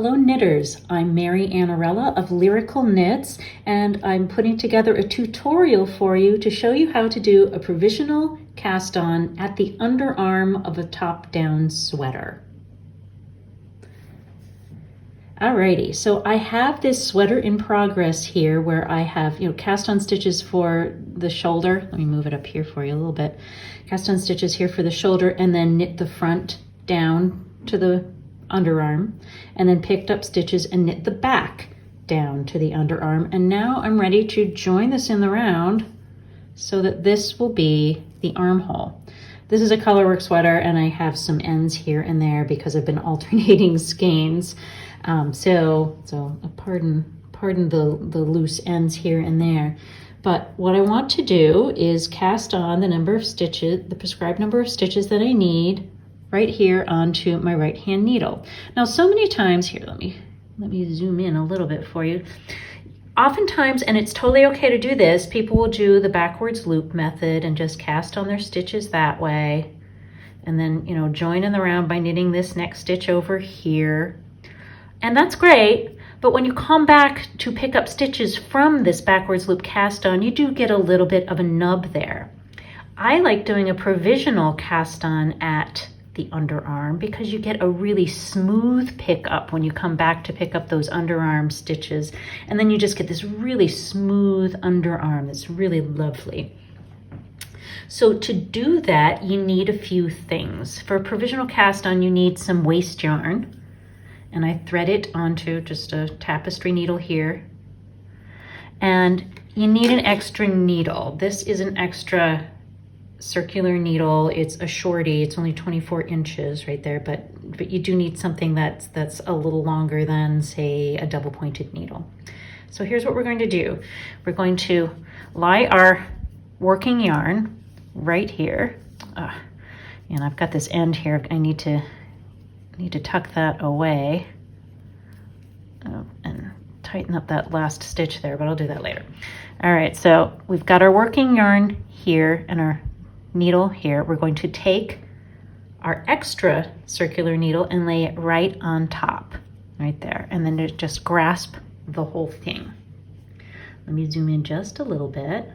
Hello knitters, I'm Mary Annarella of Lyrical Knits, and I'm putting together a tutorial for you to show you how to do a provisional cast on at the underarm of a top-down sweater. Alrighty, so I have this sweater in progress here where I have, cast on stitches for the shoulder. Let me move it up here for you a little bit. Cast on stitches here for the shoulder and then knit the front down to the underarm, and then picked up stitches and knit the back down to the underarm. And now I'm ready to join this in the round so that this will be the armhole. This is a colorwork sweater and I have some ends here and there because I've been alternating skeins. So pardon the loose ends here and there. But what I want to do is cast on the number of stitches, the prescribed number of stitches that I need right here onto my right hand needle. Now, so many times here, let me zoom in a little bit for you. Oftentimes, and it's totally okay to do this, people will do the backwards loop method and just cast on their stitches that way. And then, join in the round by knitting this next stitch over here. And that's great, but when you come back to pick up stitches from this backwards loop cast on, you do get a little bit of a nub there. I like doing a provisional cast on at the underarm because you get a really smooth pickup when you come back to pick up those underarm stitches, and then you just get this really smooth underarm that's really lovely. So to do that, you need a few things. For a provisional cast on, you need some waste yarn, and I thread it onto just a tapestry needle here. And you need an extra needle. This is an extra circular needle. It's a shorty. It's only 24 inches right there, but you do need something that's a little longer than, say, a double pointed needle. So here's what we're going to do. We're going to lie our working yarn right here. And I've got this end here. I need to tuck that away and tighten up that last stitch there, but I'll do that later. All right, so we've got our working yarn here and our needle here. We're going to take our extra circular needle and lay it right on top, right there, and then just grasp the whole thing. Let me zoom in just a little bit.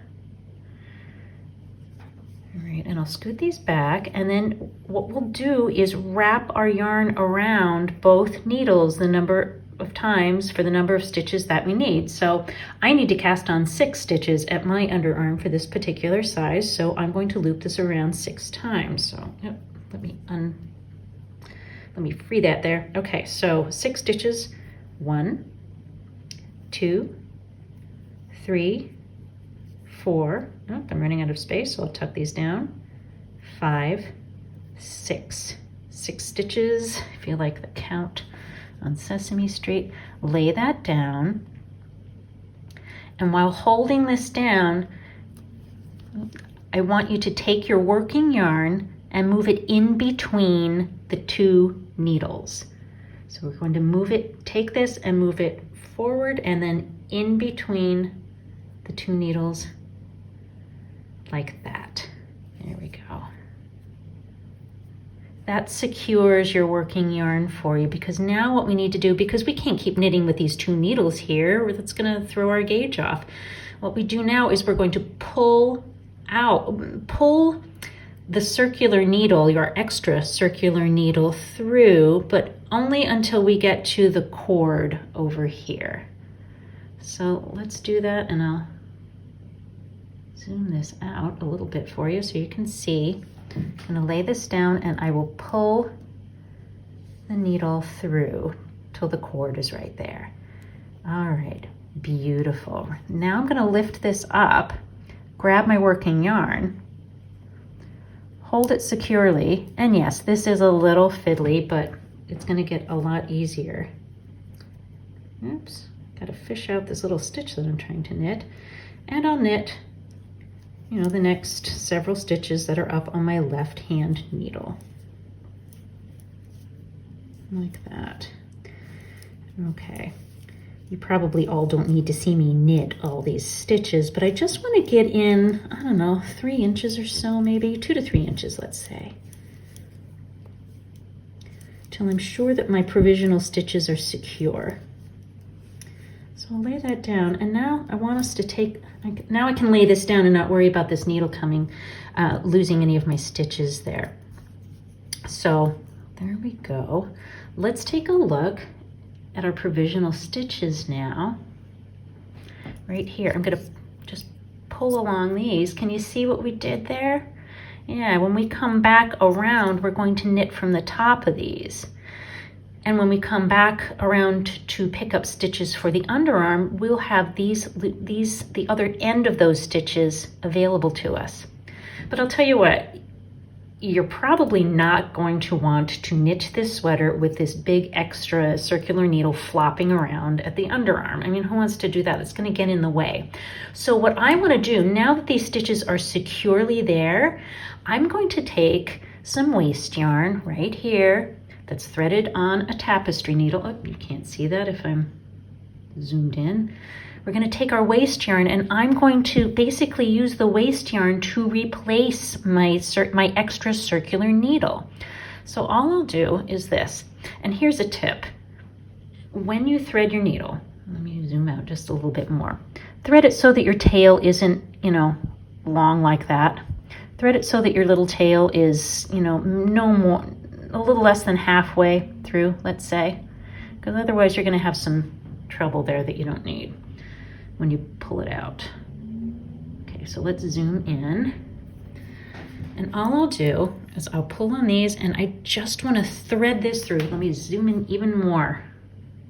All right, and I'll scoot these back, and then what we'll do is wrap our yarn around both needles the number of times for the number of stitches that we need. So I need to cast on 6 stitches at my underarm for this particular size, so I'm going to loop this around 6 times. So let me free that there. Okay, so 6 stitches. 1, 2, 3, 4. Oh, I'm running out of space, so I'll tuck these down. 5, 6. 6 stitches. I feel like the count on Sesame Street. Lay that down, and while holding this down, I want you to take your working yarn and move it in between the 2 needles. So we're going to move it, take this and move it forward and then in between the 2 needles like that. There we go. That secures your working yarn for you, because now what we need to do, because we can't keep knitting with these 2 needles here, that's going to throw our gauge off. What we do now is we're going to pull the circular needle, your extra circular needle through, but only until we get to the cord over here. So let's do that, and I'll zoom this out a little bit for you so you can see. I'm going to lay this down and I will pull the needle through till the cord is right there. All right, beautiful. Now I'm going to lift this up, grab my working yarn, hold it securely, and yes, this is a little fiddly, but it's going to get a lot easier. Oops, got to fish out this little stitch that I'm trying to knit, and I'll knit the next several stitches that are up on my left hand needle. Like that. Okay. You probably all don't need to see me knit all these stitches, but I just want to get in, I don't know, 3 inches or so, maybe 2 to 3 inches, let's say. till I'm sure that my provisional stitches are secure. So I'll lay that down, and now I want us to take, now I can lay this down and not worry about this needle coming, losing any of my stitches there. So there we go. Let's take a look at our provisional stitches now. Right here, I'm gonna just pull along these. Can you see what we did there? Yeah, when we come back around, we're going to knit from the top of these. And when we come back around to pick up stitches for the underarm, we'll have the other end of those stitches available to us. But I'll tell you what, you're probably not going to want to knit this sweater with this big extra circular needle flopping around at the underarm. I mean, who wants to do that? It's going to get in the way. So what I want to do, now that these stitches are securely there, I'm going to take some waste yarn right here that's threaded on a tapestry needle. Oh, you can't see that if I'm zoomed in. We're going to take our waste yarn, and I'm going to basically use the waste yarn to replace my extra circular needle. So all I'll do is this, and here's a tip. When you thread your needle, let me zoom out just a little bit more. Thread it so that your tail isn't, long like that. Thread it so that your little tail is, no more, a little less than halfway through, let's say, because otherwise you're going to have some trouble there that you don't need when you pull it out. Okay, so let's zoom in. And all I'll do is I'll pull on these, and I just want to thread this through. Let me zoom in even more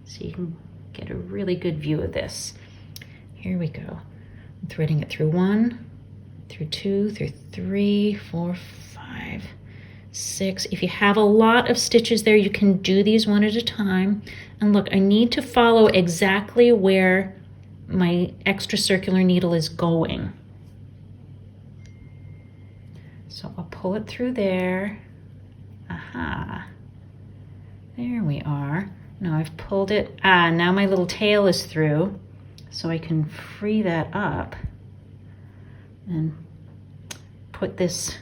so you can get a really good view of this. Here we go. I'm threading it through 1, through 2, through 3, 4, 5, 6. If you have a lot of stitches there, you can do these one at a time. And look, I need to follow exactly where my extra circular needle is going. So I'll pull it through there. Aha. There we are. Now I've pulled it. Now my little tail is through, so I can free that up and put this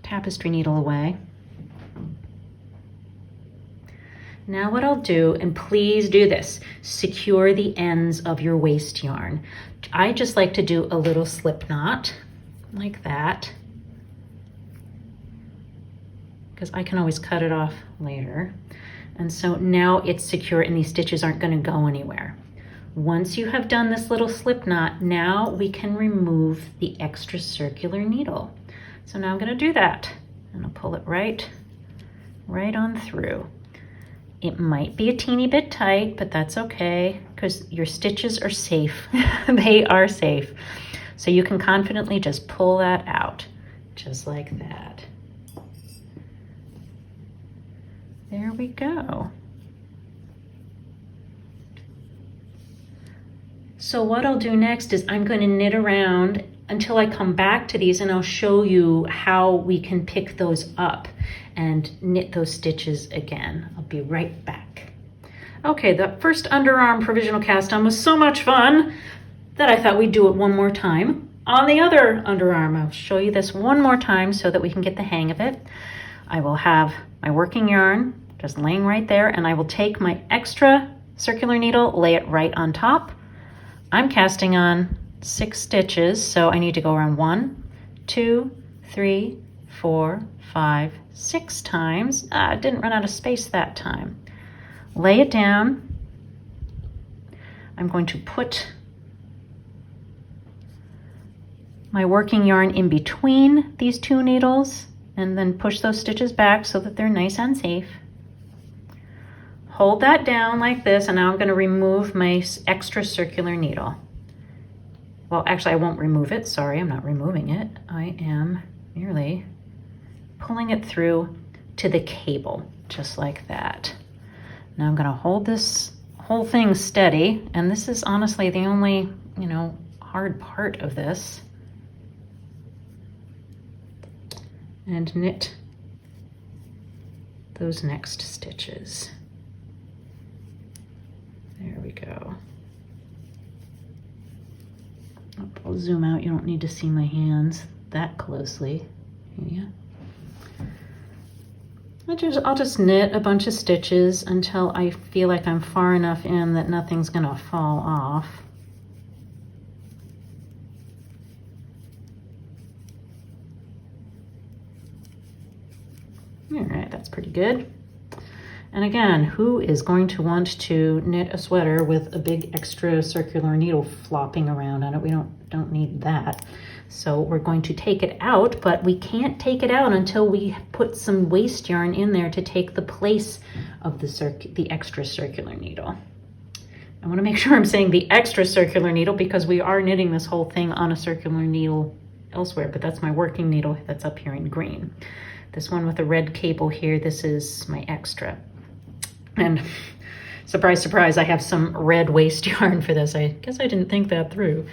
tapestry needle away. Now what I'll do, and please do this, secure the ends of your waste yarn. I just like to do a little slip knot like that, because I can always cut it off later. And so now it's secure and these stitches aren't going to go anywhere. Once you have done this little slip knot, now we can remove the extra circular needle. So now I'm going to do that, and I'll pull it right on through. It might be a teeny bit tight, but that's okay, because your stitches are safe. They are safe. So you can confidently just pull that out, just like that. There we go. So what I'll do next is I'm going to knit around until I come back to these, and I'll show you how we can pick those up and knit those stitches again. I'll be right back. Okay, the first underarm provisional cast on was so much fun that I thought we'd do it one more time. On the other underarm, I'll show you this one more time so that we can get the hang of it. I will have my working yarn just laying right there, and I will take my extra circular needle, lay it right on top. I'm casting on 6 stitches, so I need to go around 1, 2, 3, 4, 5, 6 times. I didn't run out of space that time. Lay it down. I'm going to put my working yarn in between these 2 needles and then push those stitches back so that they're nice and safe. Hold that down like this, and now I'm going to remove my extra circular needle. Well, actually, I won't remove it. Sorry, I'm not removing it. I am merely pulling it through to the cable, just like that. Now I'm going to hold this whole thing steady, and this is honestly the only, hard part of this. And knit those next stitches. There we go. I'll zoom out. You don't need to see my hands that closely. Here you go. I'll just knit a bunch of stitches until I feel like I'm far enough in that nothing's gonna fall off. All right, that's pretty good. And again, who is going to want to knit a sweater with a big extra circular needle flopping around on it? We don't need that. So we're going to take it out, but we can't take it out until we put some waste yarn in there to take the place of the extra circular needle. I want to make sure I'm saying the extra circular needle because we are knitting this whole thing on a circular needle elsewhere, but that's my working needle that's up here in green. This one with the red cable here, this is my extra. And surprise, surprise, I have some red waste yarn for this. I guess I didn't think that through.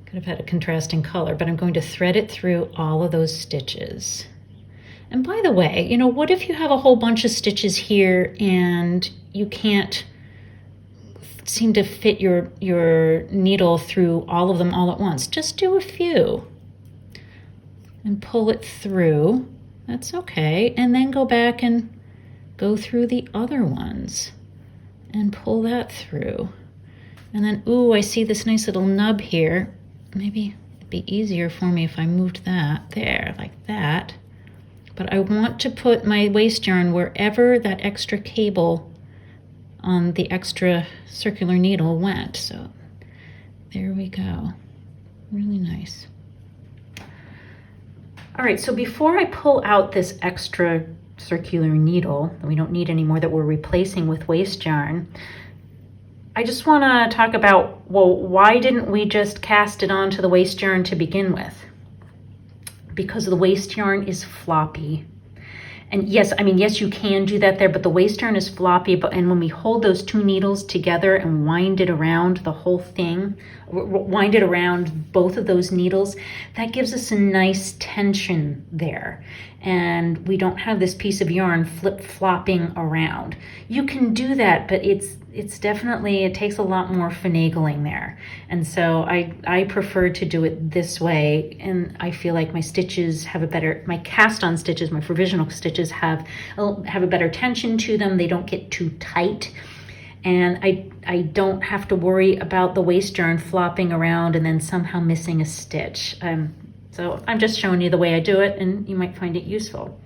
Could have had a contrasting color, but I'm going to thread it through all of those stitches. And by the way, you know, what if you have a whole bunch of stitches here and you can't seem to fit your needle through all of them all at once? Just do a few and pull it through. That's okay. And then go back and go through the other ones and pull that through. And then, ooh, I see this nice little nub here. Maybe it'd be easier for me if I moved that there, like that. But I want to put my waste yarn wherever that extra cable on the extra circular needle went. So there we go. Really nice. All right, so before I pull out this extra circular needle that we don't need anymore that we're replacing with waste yarn, I just want to talk about, well, why didn't we just cast it onto the waste yarn to begin with? Because the waste yarn is floppy. And yes, I mean, yes, you can do that there, but the waste yarn is floppy. And when we hold those two needles together and wind it around the whole thing, wind it around both of those needles, that gives us a nice tension there. And we don't have this piece of yarn flip-flopping around. You can do that, but it's definitely, it takes a lot more finagling there. And so I prefer to do it this way. And I feel like my stitches have a better, my cast-on stitches, my provisional stitches have a better tension to them. They don't get too tight. And I don't have to worry about the waste yarn flopping around and then somehow missing a stitch. So I'm just showing you the way I do it, and you might find it useful.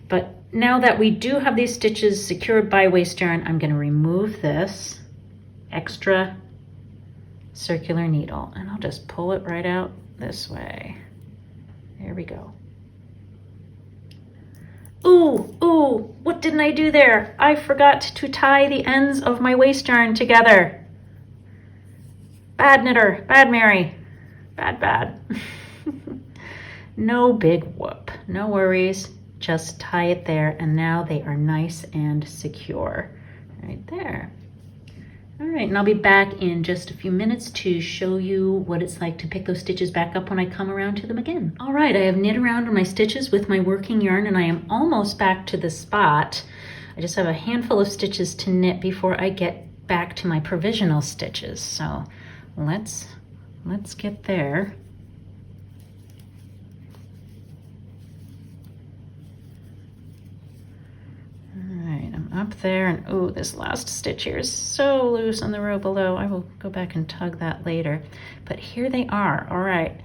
But now that we do have these stitches secured by waste yarn, I'm going to remove this extra circular needle, and I'll just pull it right out this way. There we go. Ooh, what didn't I do there? I forgot to tie the ends of my waste yarn together. Bad knitter, bad Mary, bad. No big whoop, no worries. Just tie it there, and now they are nice and secure right there. All right, and I'll be back in just a few minutes to show you what it's like to pick those stitches back up when I come around to them again. All right, I have knit around on my stitches with my working yarn, and I am almost back to the spot. I just have a handful of stitches to knit before I get back to my provisional stitches. So let's get there. Up there, and oh, this last stitch here is so loose on the row below. I will go back and tug that later, but here they are. All right,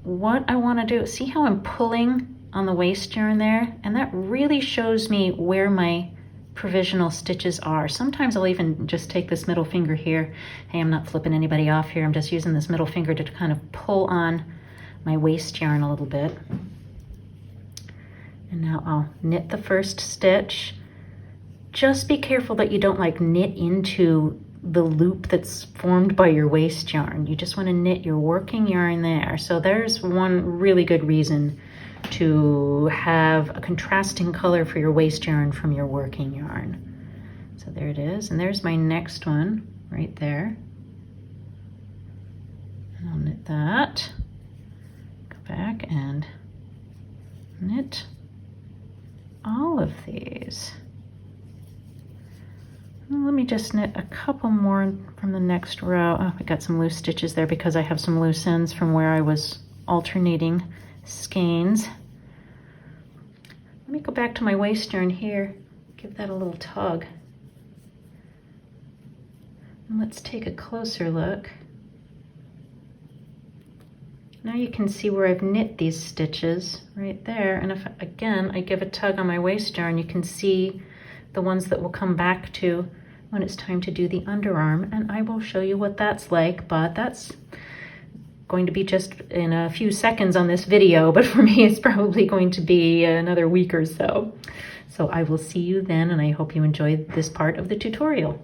what I want to do, see how I'm pulling on the waste yarn there, and that really shows me where my provisional stitches are. Sometimes I'll even just take this middle finger here. Hey, I'm not flipping anybody off here. I'm just using this middle finger to kind of pull on my waste yarn a little bit. And now I'll knit the first stitch. Just be careful that you don't like knit into the loop that's formed by your waste yarn. You just want to knit your working yarn there. So there's one really good reason to have a contrasting color for your waste yarn from your working yarn. So there it is, and there's my next one right there. And I'll knit that, go back and knit all of these. Let me just knit a couple more from the next row. Oh, I got some loose stitches there because I have some loose ends from where I was alternating skeins. Let me go back to my waist yarn here, give that a little tug. And let's take a closer look. Now you can see where I've knit these stitches right there. And if, again, I give a tug on my waist yarn, you can see the ones that will come back to when it's time to do the underarm. And I will show you what that's like, but that's going to be just in a few seconds on this video, but for me it's probably going to be another week or so. So I will see you then, and I hope you enjoyed this part of the tutorial.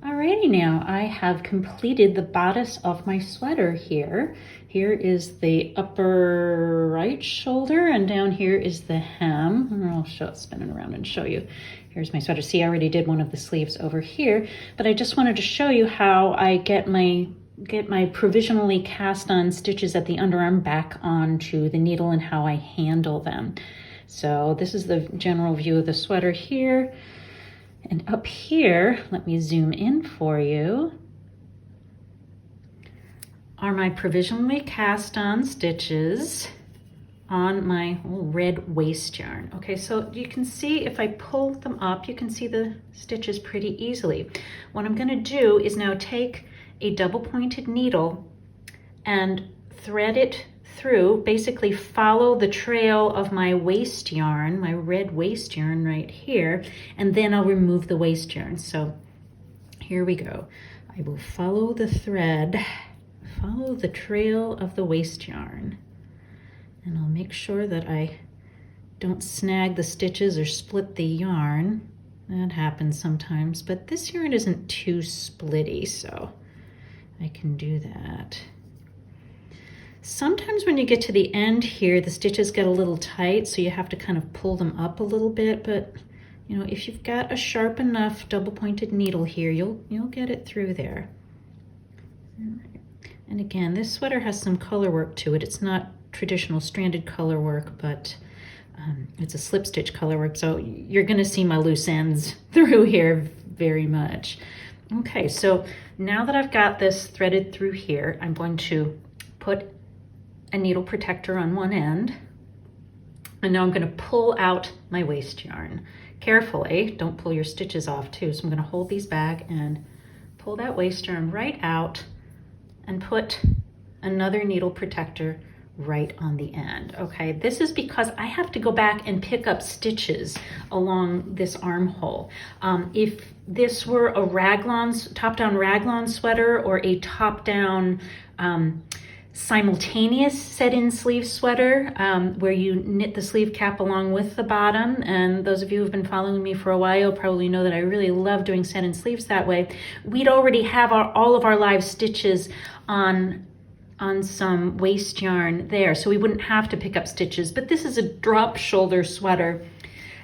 Alrighty, now I have completed the bodice of my sweater here. Here is the upper right shoulder, and down here is the hem. I'll show it spinning around and show you. Here's my sweater. See, I already did one of the sleeves over here, but I just wanted to show you how I get my provisionally cast on stitches at the underarm back onto the needle and how I handle them. So this is the general view of the sweater here. And up here, let me zoom in for you, are my provisionally cast on stitches on my red waist yarn. Okay, so you can see if I pull them up, you can see the stitches pretty easily. What I'm gonna do is now take a double pointed needle and thread it through, basically follow the trail of my waist yarn, my red waist yarn right here, and then I'll remove the waist yarn. So here we go. I will follow the thread, follow the trail of the waist yarn, and I'll make sure that I don't snag the stitches or split the yarn. That happens sometimes, but this yarn isn't too splitty, so I can do that. Sometimes when you get to the end here, the stitches get a little tight, so you have to kind of pull them up a little bit, but you know, if you've got a sharp enough double pointed needle here, you'll get it through there. And again, this sweater has some color work to it. It's not traditional stranded color work, but it's a slip stitch color work, so you're gonna see my loose ends through here very much. Okay, so now that I've got this threaded through here, I'm going to put a needle protector on one end, and now I'm going to pull out my waist yarn. Carefully, don't pull your stitches off too, so I'm going to hold these back and pull that waist yarn right out and put another needle protector right on the end. Okay, this is because I have to go back and pick up stitches along this armhole. If this were a raglan, top-down raglan sweater, or a top-down simultaneous set-in sleeve sweater, where you knit the sleeve cap along with the bottom, and those of you who've been following me for a while probably know that I really love doing set-in sleeves that way, we'd already have all of our live stitches on some waist yarn there, so we wouldn't have to pick up stitches. But this is a drop shoulder sweater,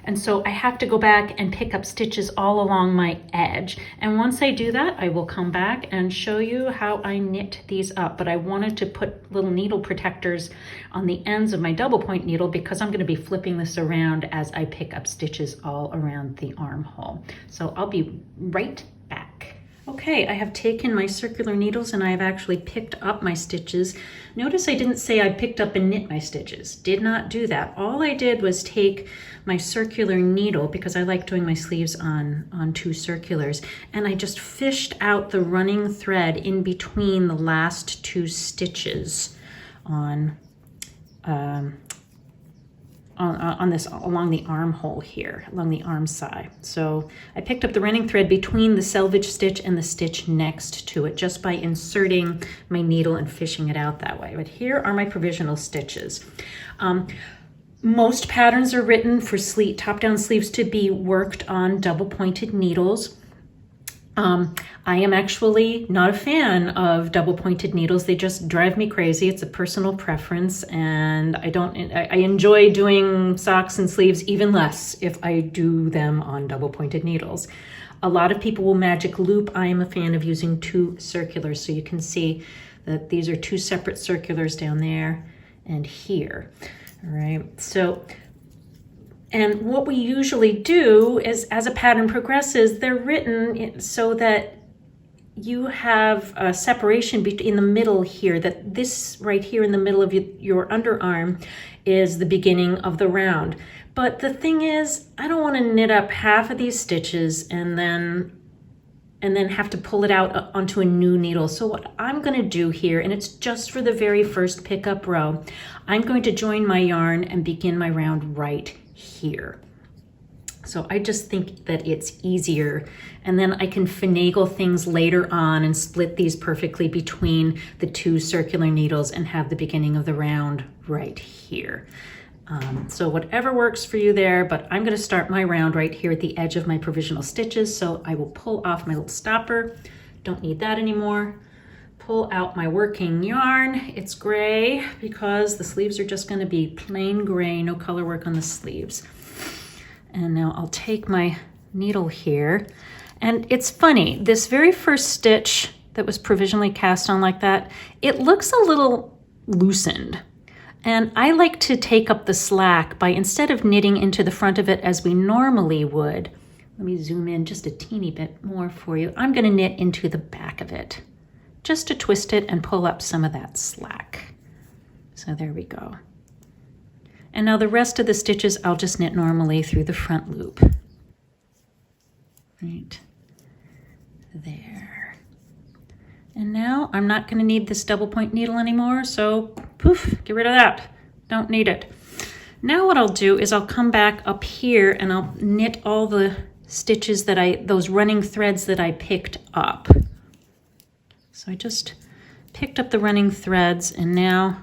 and so I have to go back and pick up stitches all along my edge. And once I do that, I will come back and show you how I knit these up. But I wanted to put little needle protectors on the ends of my double point needle because I'm going to be flipping this around as I pick up stitches all around the armhole. So I'll be right back. Okay, I have taken my circular needles and I have actually picked up my stitches. Notice I didn't say I picked up and knit my stitches. Did not do that. All I did was take my circular needle, because I like doing my sleeves on two circulars, and I just fished out the running thread in between the last two stitches on this, along the armhole here, along the arm side. So I picked up the running thread between the selvage stitch and the stitch next to it, just by inserting my needle and fishing it out that way. But here are my provisional stitches. Most patterns are written for top-down sleeves to be worked on double pointed needles. I am actually not a fan of double pointed needles. They just drive me crazy. It's a personal preference, and I enjoy doing socks and sleeves even less if I do them on double pointed needles. A lot of people will magic loop. I am a fan of using two circulars, so you can see that these are two separate circulars down there and here. All right, so, and what we usually do is, as a pattern progresses, they're written so that you have a separation in the middle here, that this right here in the middle of your underarm is the beginning of the round. But the thing is, I don't want to knit up half of these stitches and then have to pull it out onto a new needle. So what I'm going to do here, and it's just for the very first pickup row, I'm going to join my yarn and begin my round right here. So I just think that it's easier, and then I can finagle things later on and split these perfectly between the two circular needles and have the beginning of the round right here. So whatever works for you there, but I'm going to start my round right here at the edge of my provisional stitches. So I will pull off my little stopper. Don't need that anymore. Pull out my working yarn. It's gray because the sleeves are just going to be plain gray, no color work on the sleeves. And now I'll take my needle here. And it's funny, this very first stitch that was provisionally cast on like that, it looks a little loosened. And I like to take up the slack by, instead of knitting into the front of it as we normally would, let me zoom in just a teeny bit more for you. I'm going to knit into the back of it, just to twist it and pull up some of that slack. So there we go. And now the rest of the stitches I'll just knit normally through the front loop. Right there. And now I'm not going to need this double point needle anymore, so poof, get rid of that. Don't need it. Now what I'll do is I'll come back up here and I'll knit all the stitches that those running threads that I picked up. So I just picked up the running threads and now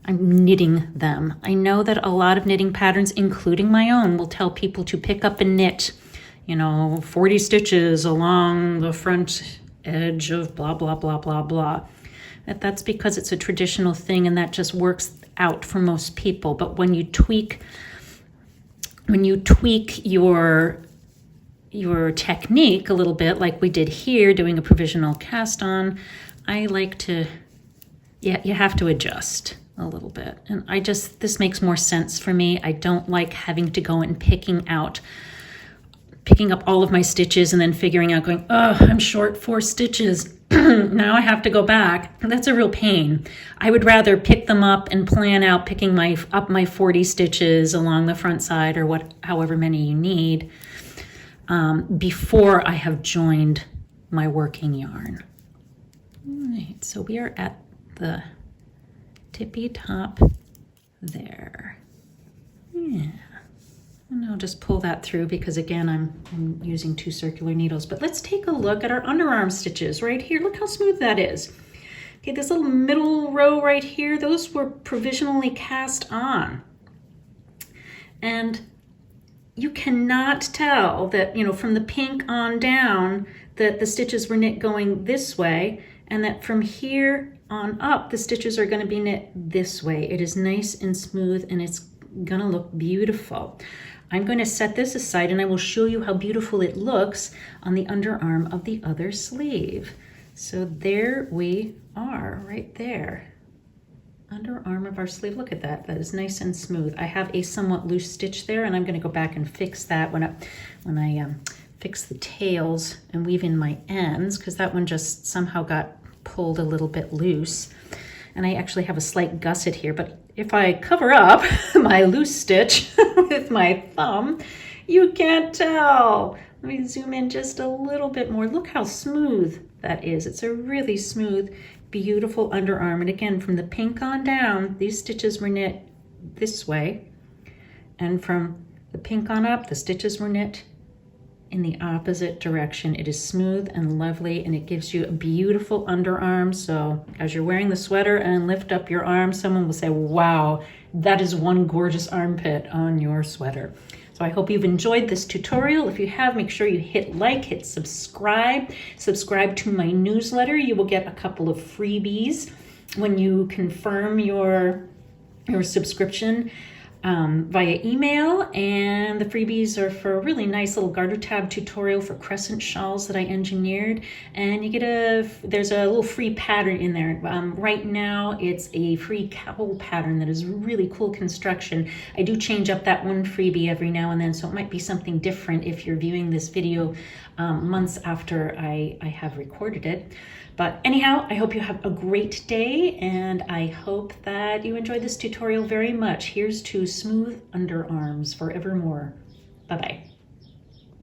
I'm knitting them. I know that a lot of knitting patterns, including my own, will tell people to pick up and knit, 40 stitches along the front edge of blah, blah, blah, blah, blah. That's because it's a traditional thing and that just works out for most people. But when you tweak your technique a little bit, like we did here, doing a provisional cast on, I like to, you have to adjust a little bit. And this makes more sense for me. I don't like having to go and picking up all of my stitches and then figuring out going, oh, I'm short 4 stitches. Now I have to go back. That's a real pain. I would rather pick them up and plan out picking up my 40 stitches along the front side or however many you need before I have joined my working yarn. All right, so we are at the tippy top there. Yeah. And I'll just pull that through because again, I'm using 2 circular needles. But let's take a look at our underarm stitches right here. Look how smooth that is. Okay, this little middle row right here, those were provisionally cast on. And you cannot tell that, from the pink on down that the stitches were knit going this way, and that from here on up, the stitches are going to be knit this way. It is nice and smooth and it's going to look beautiful. I'm going to set this aside and I will show you how beautiful it looks on the underarm of the other sleeve. So there we are, right there. Underarm of our sleeve, look at that. That is nice and smooth. I have a somewhat loose stitch there and I'm going to go back and fix that when I fix the tails and weave in my ends, because that one just somehow got pulled a little bit loose. And I actually have a slight gusset here, but if I cover up my loose stitch with my thumb, you can't tell. Let me zoom in just a little bit more. Look how smooth that is. It's a really smooth, beautiful underarm. And again, from the pink on down, these stitches were knit this way. And from the pink on up, the stitches were knit in the opposite direction. It is smooth and lovely, and it gives you a beautiful underarm. So as you're wearing the sweater and lift up your arm, someone will say, wow, that is one gorgeous armpit on your sweater. So I hope you've enjoyed this tutorial. If you have, make sure you hit like, hit subscribe to my newsletter. You will get a couple of freebies when you confirm your subscription. via email, and the freebies are for a really nice little garter tab tutorial for crescent shawls that I engineered, and you get there's a little free pattern in there. Right now it's a free cowl pattern that is really cool construction. I do change up that one freebie every now and then, so it might be something different if you're viewing this video months after I have recorded it. But anyhow, I hope you have a great day, and I hope that you enjoyed this tutorial very much. Here's to smooth underarms forevermore. Bye-bye.